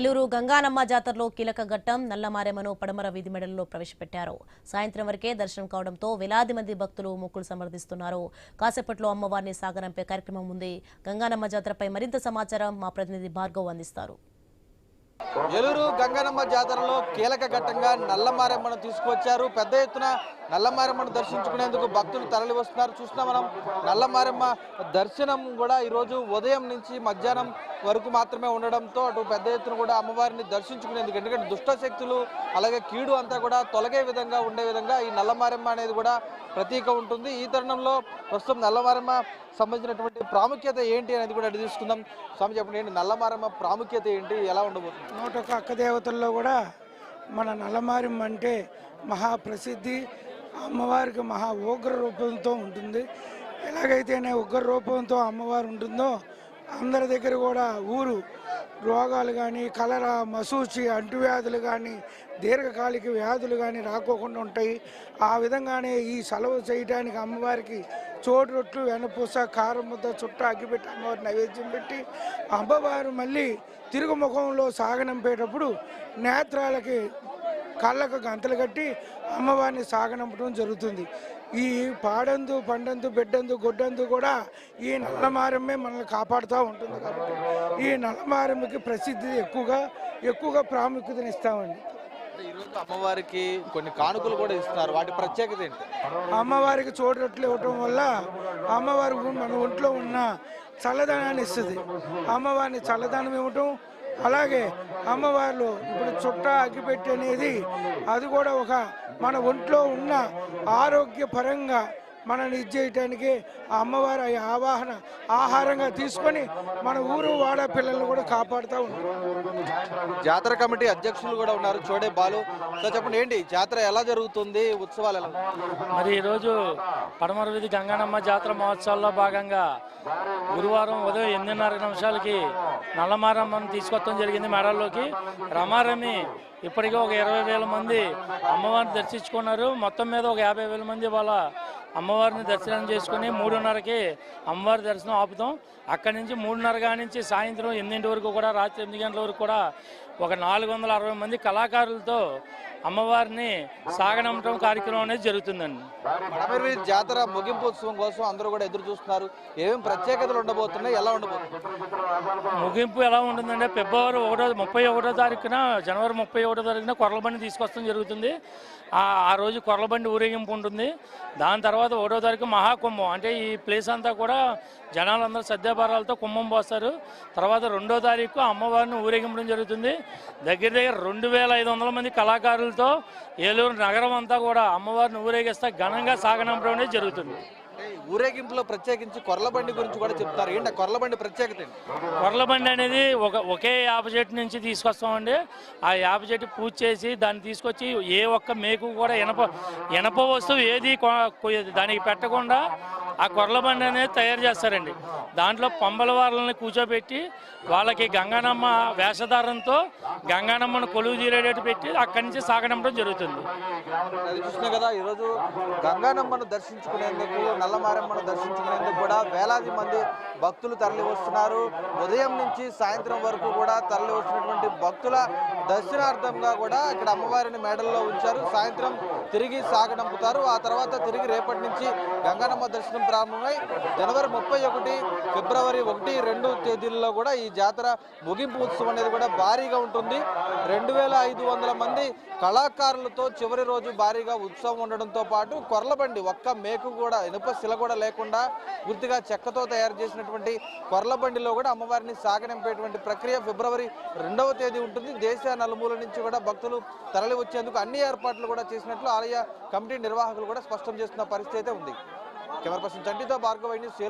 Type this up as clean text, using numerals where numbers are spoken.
ఏలూరు గంగానమ్మ జాతరలో కీలక ఘట్టం నల్లమారెమ్మను పడమర వీధి మెడల్లో ప్రవేశపెట్టారు. సాయంత్రం వరకే దర్శనం కావడంతో వేలాది మంది భక్తులు మొక్కులు సమర్పిస్తున్నారు. కాసేపట్లో అమ్మవారిని సాగనంపే కార్యక్రమం ఉంది. గంగానమ్మ జాతరపై మరింత సమాచారం మా ప్రతినిధి భార్గవ్ అందిస్తారు. ఏలూరు గంగానమ్మ జాతరలో కీలక ఘట్టంగా నల్లమారెమ్మను తీసుకువచ్చారు. పెద్ద ఎత్తున నల్లమారెమ్మను దర్శించుకునేందుకు భక్తులు తరలి వస్తున్నారు. చూసినా మనం నల్లమారెమ్మ దర్శనం కూడా ఈరోజు ఉదయం నుంచి మధ్యాహ్నం వరకు మాత్రమే ఉండడంతో అటు పెద్ద ఎత్తున కూడా అమ్మవారిని దర్శించుకునేందుకు, ఎందుకంటే దుష్ట శక్తులు అలాగే కీడు అంతా కూడా తొలగే విధంగా ఉండే విధంగా ఈ నల్లమారెమ్మ అనేది కూడా ప్రతీక ఉంటుంది. ఈ తరుణంలో ప్రస్తుతం నల్లమారెమ్మ సంబంధించినటువంటి ప్రాముఖ్యత ఏంటి అనేది కూడా అడిగి తీసుకుందాం. స్వామి చెప్పండి, ఏంటి నల్లమారెమ్మ ప్రాముఖ్యత ఏంటి, ఎలా ఉండబోతుంది? 101 అక్క దేవతల్లో కూడా మన నల్లమారెమ్మ అంటే మహాప్రసిద్ధి. అమ్మవారికి మహా ఉగ్ర రూపంతో ఉంటుంది. ఎలాగైతేనే ఉగ్ర రూపంతో అమ్మవారు ఉంటుందో అందరి దగ్గర కూడా ఊరు రోగాలు కానీ, కలరా, మసూచి, అంటువ్యాధులు కానీ, దీర్ఘకాలిక వ్యాధులు కానీ రాకోకుండా ఉంటాయి. ఆ విధంగానే ఈ సెలవు చేయడానికి అమ్మవారికి చోటు రొట్లు, వెనపూస, కారం ముద్ద, చుట్ట అగ్గిపెట్టి అమ్మవారి నైవేద్యం పెట్టి అమ్మవారు మళ్ళీ తిరుగుముఖంలో సాగనంపేటప్పుడు నేత్రాలకి కళ్ళకు గంతలు కట్టి అమ్మవారిని సాగనంపడం జరుగుతుంది. ఈ పాడందు, పండందు, బిడ్డందు, గొడ్డందు కూడా ఈ నల్లమారెమ్మే మనల్ని కాపాడుతూ ఉంటుంది. కాబట్టి ఈ నల్లమారెమ్మకి ప్రసిద్ధి ఎక్కువగా ప్రాముఖ్యతనిస్తామండి. ఈరోజు అమ్మవారికి కొన్ని కానుకలు కూడా ఇస్తున్నారు, వాటి ప్రత్యేకత ఏంటి? అమ్మవారికి చోటట్లు ఇవ్వటం వల్ల అమ్మవారి మన ఒంట్లో ఉన్న చల్లదనాన్ని ఇస్తుంది. అమ్మవారిని చల్లదనం ఇవ్వటం, అలాగే అమ్మవారిలో ఇప్పుడు చుట్ట అగ్గిపెట్టి అనేది అది కూడా ఒక మన ఒంట్లో ఉన్న ఆరోగ్యపరంగా మనల్ని ఇచ్చేయటానికి అమ్మవారి ఆవాహన ఆహారంగా తీసుకొని మన ఊరు వాడ పిల్లల్ని కూడా కాపాడుతూ ఉంటారు. జాతర కమిటీ అధ్యక్షులు కూడా ఉన్నారు, చోడే బాలు. సో చెప్పండి, ఏంటి జాతర ఎలా జరుగుతుంది, ఉత్సవాలు ఎలా? మరి ఈరోజు పడమర వీధి గంగానమ్మ జాతర మహోత్సవాల్లో భాగంగా గురువారం ఉదయం 8:30 నల్లమారమ్మను తీసుకొచ్చడం జరిగింది. మెడల్లోకి రమారమి ఇప్పటికే ఒక 20,000 మంది అమ్మవారిని దర్శించుకున్నారు. మొత్తం మీద ఒక 50,000 మంది వాళ్ళ అమ్మవారిని దర్శనం చేసుకుని 3:30కి అమ్మవారి దర్శనం ఆపుతాం. అక్కడి నుంచి 3:30 నుంచి సాయంత్రం 8 వరకు కూడా, రాత్రి 8 గంటల వరకు కూడా ఒక 460 మంది కళాకారులతో అమ్మవారిని సాగనంపడం కార్యక్రమం అనేది జరుగుతుందండి. పడమర జాతర ముగింపు ఉత్సవం కోసం అందరూ కూడా ఎదురు చూస్తున్నారు. ఏమేమి ప్రత్యేకతలు ఉండబోతున్నాయి, ఎలా ఉండబోతుంది? ముగింపు ఎలా ఉంటుందంటే ఫిబ్రవరి 31వ తారీఖున, జనవరి 31వ తారీఖున కొర్లబండి తీసుకొస్తాం జరుగుతుంది. ఆ రోజు కొర్లబండి ఊరేగింపు ఉంటుంది. దాని తర్వాత 1వ తారీఖు మహాకుంభం, అంటే ఈ ప్లేస్ అంతా కూడా జనాలందరూ సద్యాపారాలతో కుంభం పోస్తారు. తర్వాత 2వ తారీఖు అమ్మవారిని ఊరేగింపడం జరుగుతుంది. దగ్గర 2,500 మంది కళాకారులతో ఏలూరు నగరం అంతా కూడా అమ్మవారిని ఊరేగిస్తా ఘనంగా సాగనంపడం అనేది జరుగుతుంది. ఊరేగింపులో ప్రత్యేకించి కొర్లబండి గురించి కూడా చెప్తారు, ఏంటి కొర్లబండి ప్రత్యేకత? కొర్లబండి అనేది ఒకే యాప చెట్టు నుంచి తీసుకొస్తామండి. ఆ యాప చెట్టు పూజ చేసి దాన్ని తీసుకొచ్చి ఏ ఒక్క మేకు కూడా ఎనప వస్తువు ఏది దానికి పెట్టకుండా ఆ కొర్లబండి అనేది తయారు చేస్తారండి. దాంట్లో పంబల వాళ్ళని కూర్చోబెట్టి వాళ్ళకి గంగానమ్మ వేషధారంతో గంగానమ్మను కొలువు తీరేటట్టు పెట్టి అక్కడి నుంచి సాగనంపడం జరుగుతుంది. అది చూసినా కదా, ఈరోజు గంగానమ్మను దర్శించుకునేందుకు, నల్లమారెమ్మను దర్శించుకునేందుకు కూడా వేలాది మంది భక్తులు తరలి వస్తున్నారు. ఉదయం నుంచి సాయంత్రం వరకు కూడా తరలి వస్తున్నటువంటి భక్తుల దర్శనార్థంగా కూడా ఇక్కడ అమ్మవారిని మేడల్లో ఉంచారు. సాయంత్రం తిరిగి సాగనంపుతారు. ఆ తర్వాత తిరిగి రేపటి నుంచి గంగానమ్మ దర్శనం ప్రారంభమై జనవరి 31, ఫిబ్రవరి 1, 2 తేదీల్లో కూడా ఈ జాతర ముగింపు ఉత్సవం అనేది కూడా భారీగా ఉంటుంది. 2,500 మంది కళాకారులతో చివరి రోజు భారీగా ఉత్సవం ఉండడంతో పాటు కొర్లబండి ఒక్క మేకు కూడా, ఇనుప శిల కూడా లేకుండా పూర్తిగా చెక్కతో తయారు చేసినటువంటి కొర్లబండిలో కూడా అమ్మవారిని సాగనంపేటువంటి ప్రక్రియ ఫిబ్రవరి 2వ తేదీ ఉంటుంది. దేశ నలుమూల నుంచి కూడా భక్తులు తరలి వచ్చేందుకు అన్ని ఏర్పాట్లు కూడా చేసినట్లు ఆలయ కమిటీ నిర్వాహకులు కూడా స్పష్టం చేస్తున్న పరిస్థితి అయితే ఉంది. కెమెరా పర్సన్ చంటితో భార్గవ్.